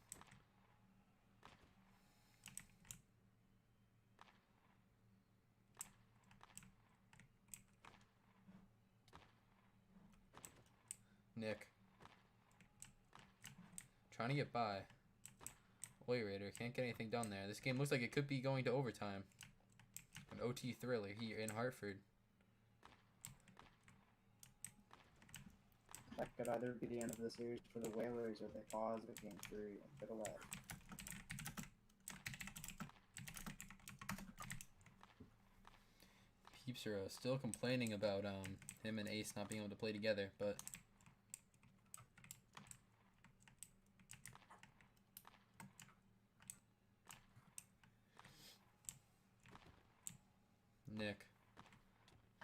Speaker 2: Nick. Trying to get by. Oil Raider can't get anything done there. This game looks like it could be going to overtime. An OT thriller here in Hartford.
Speaker 3: That could either be the end of the series for the Whalers or they pause at game 3 and get a lag.
Speaker 2: Peepsero still complaining about him and Ace not being able to play together, but Nick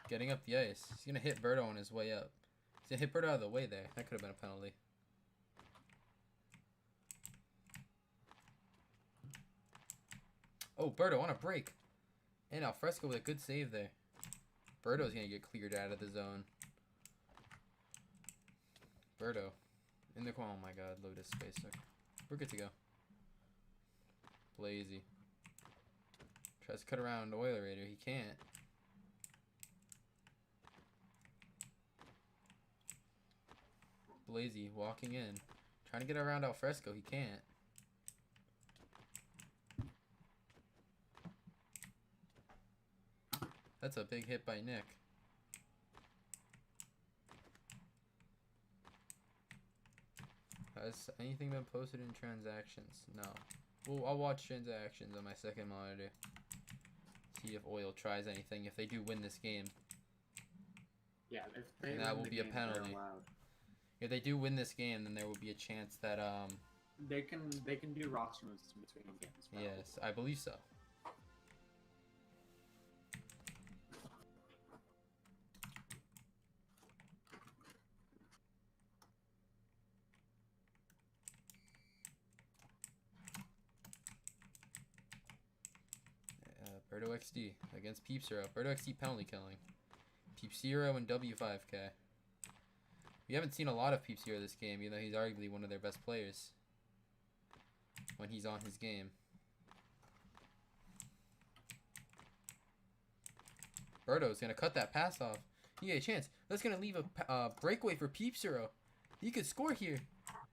Speaker 2: getting up the ice. He's gonna hit Birdo on his way up. He's gonna hit Birdo out of the way there. That could have been a penalty. Oh, Birdo on a break. And Alfresco with a good save there. Birdo's gonna get cleared out of the zone. Birdo in the corner. Oh my god, Lotus space. Okay. We're good to go. Blazy tries to cut around Oilerator. He can't. Blazy walking in. Trying to get around Alfresco. He can't. That's a big hit by Nick. Has anything been posted in transactions? No. Well, I'll watch transactions on my second monitor. See if Oil tries anything. If they do win this game.
Speaker 1: Yeah, if they
Speaker 2: And that
Speaker 1: win
Speaker 2: will
Speaker 1: the
Speaker 2: be a
Speaker 1: game, they're
Speaker 2: penalty.
Speaker 1: allowed.
Speaker 2: If they do win this game, then there will be a chance that
Speaker 1: They can do roster moves in between games. Probably.
Speaker 2: yes, I believe so. Birdo XD against Peepsero. Birdo XD penalty killing. Peepsero and W5K. We haven't seen a lot of Peepsero this game, even though he's arguably one of their best players when he's on his game. Birdo's going to cut that pass off. He had a chance. That's going to leave a breakaway for Peepsero. He could score here.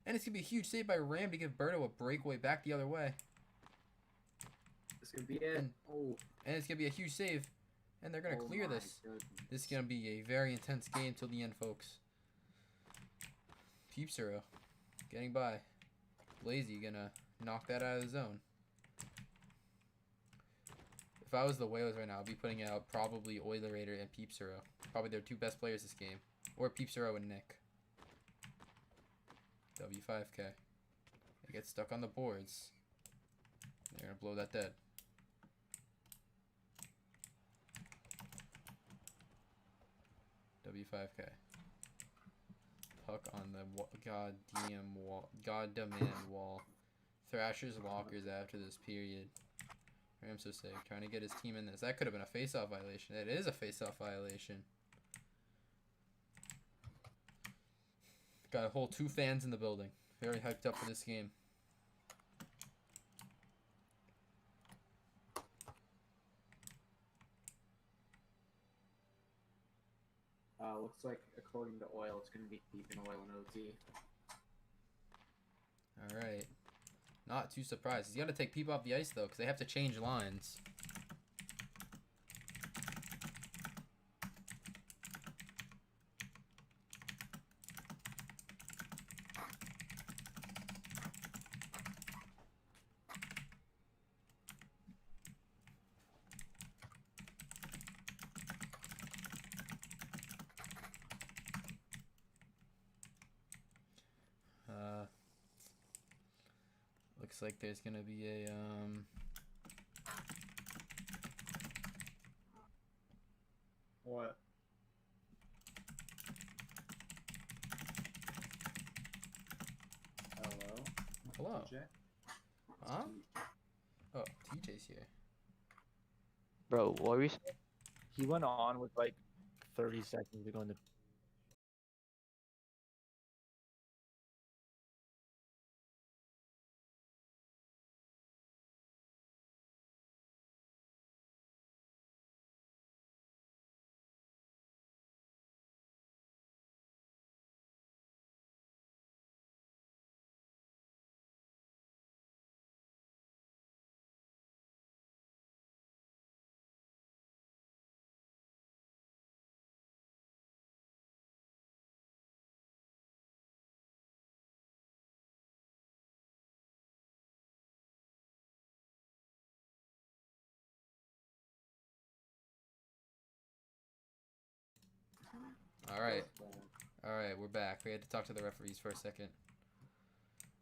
Speaker 2: And it's going to be a huge save by Ram to give Birdo a breakaway back the other way.
Speaker 1: This could be it.
Speaker 2: And it's going to be a huge save. And they're going to clear this.
Speaker 1: Goodness.
Speaker 2: This is going to be a very intense game till the end, folks. Peepsero getting by. Blazy going to knock that out of the zone. If I was the Whalers right now, I'd be putting out probably Oilerator and Peepsero. Probably their two best players this game. Or Peepsero and Nick. W5K. They get stuck on the boards. They're going to blow that dead. W5K. Puck on the goddamn wall. Thrashers lockers after this period. I'm so sick. Trying to get his team in this. That could have been a face-off violation. It is a face-off violation. Got a whole 2 fans in the building. Very hyped up for this game.
Speaker 1: Looks like, according to Oil, it's going to be keeping Oil in OT.
Speaker 2: Alright. Not too surprised. He's got to take people off the ice, though, because they have to change lines. Looks like there's gonna be a
Speaker 3: What? Hello?
Speaker 2: hello.
Speaker 3: TJ?
Speaker 2: Huh? Oh, TJ's here.
Speaker 4: Bro, what were you saying? He went on with like 30 seconds to go in the
Speaker 2: All right. All right, we're back. We had to talk to the referees for a second.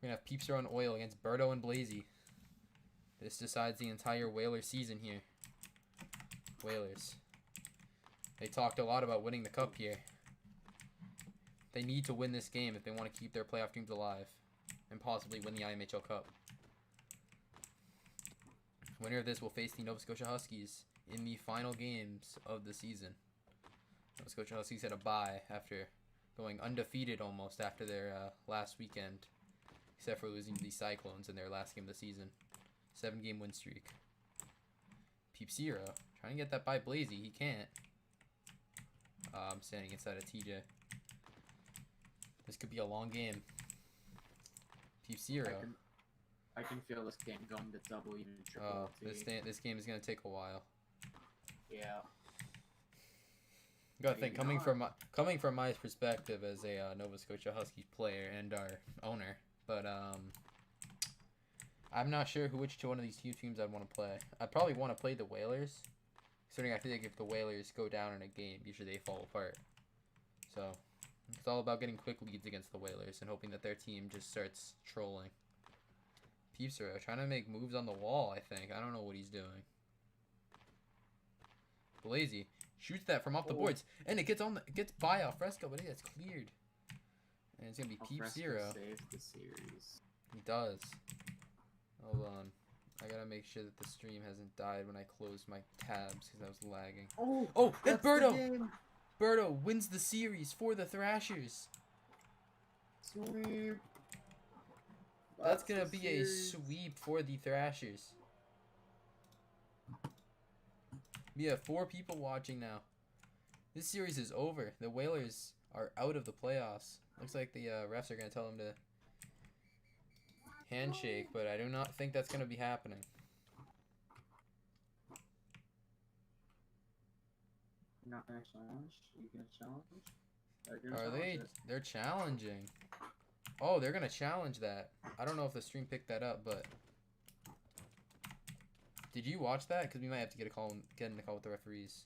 Speaker 2: We're going to have Peepster on Oil against Birdo and Blazy. This decides the entire Whaler season here. Whalers. They talked a lot about winning the cup here. They need to win this game if they want to keep their playoff dreams alive and possibly win the IMHL Cup. Winner of this will face the Nova Scotia Huskies in the final games of the season. Nova Scotia Huskies had a bye after going undefeated almost after their last weekend, except for losing to the Cyclones in their last game of the season. 7-game win streak. Peepzero trying to get that by Blazy. He can't. I'm standing inside of TJ. This could be a long game. Peepzero.
Speaker 1: I can feel this game going to double, even triple.
Speaker 2: This game is gonna take a while.
Speaker 1: Yeah.
Speaker 2: You gotta think, coming from my perspective as a Nova Scotia Huskies player and our owner, but I'm not sure which one of these two teams I'd want to play. I'd probably want to play the Whalers, considering I think if the Whalers go down in a game, usually they fall apart. So it's all about getting quick leads against the Whalers and hoping that their team just starts trolling. Peepzero trying to make moves on the wall, I think. I don't know what he's doing. Blazy shoots that from off the boards, and it gets by Alfresco, but it gets cleared. And it's gonna be Peepzero.
Speaker 1: Saves the series.
Speaker 2: He does. Hold on. I gotta make sure that the stream hasn't died when I close my tabs because I was lagging. Oh, and Birdo! Birdo wins the series for the Thrashers.
Speaker 1: Sweep.
Speaker 2: That's gonna be a sweep for the Thrashers. We have 4 people watching now. This series is over. The Whalers are out of the playoffs. Looks like the refs are gonna tell them to handshake, but I do not think that's gonna be happening.
Speaker 1: You're not gonna challenge? You gonna challenge?
Speaker 2: Are they? They're challenging. Oh, they're gonna challenge that. I don't know if the stream picked that up, but did you watch that? Because we might have to get in the call with the referees.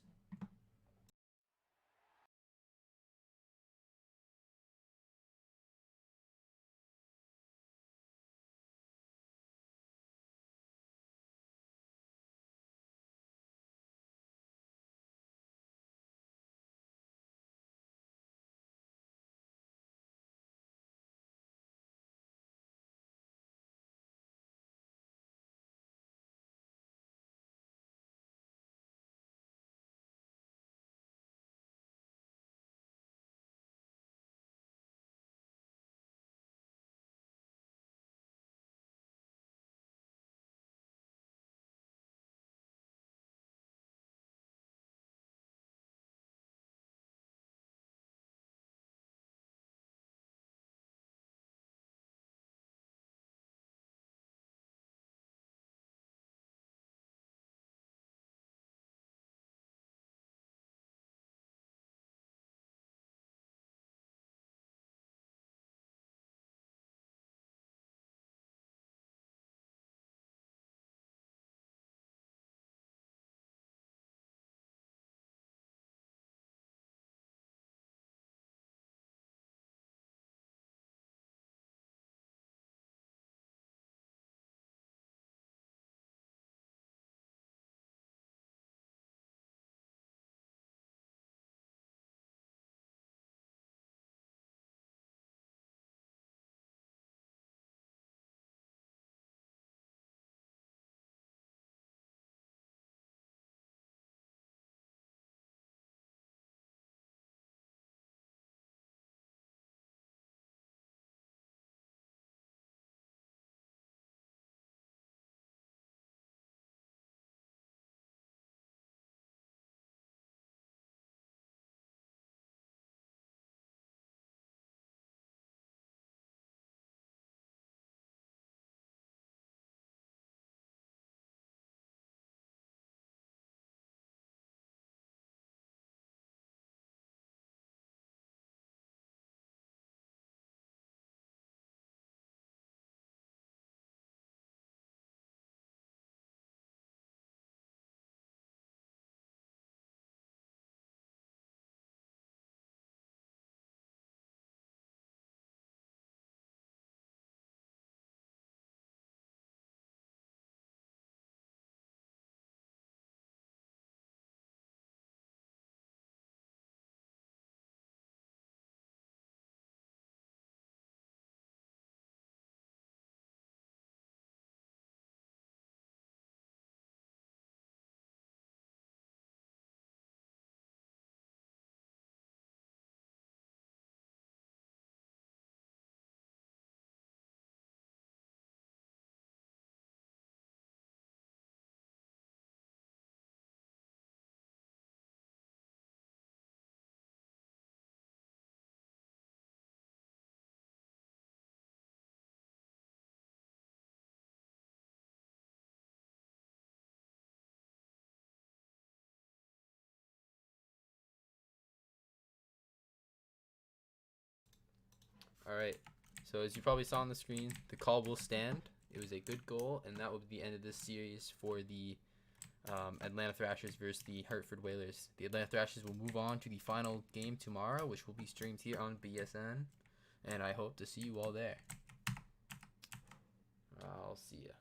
Speaker 2: All right. So as you probably saw on the screen, the call will stand. It was a good goal, and that will be the end of this series for the Atlanta Thrashers versus the Hartford Whalers. The Atlanta Thrashers will move on to the final game tomorrow, which will be streamed here on BSN, and I hope to see you all there. I'll see ya.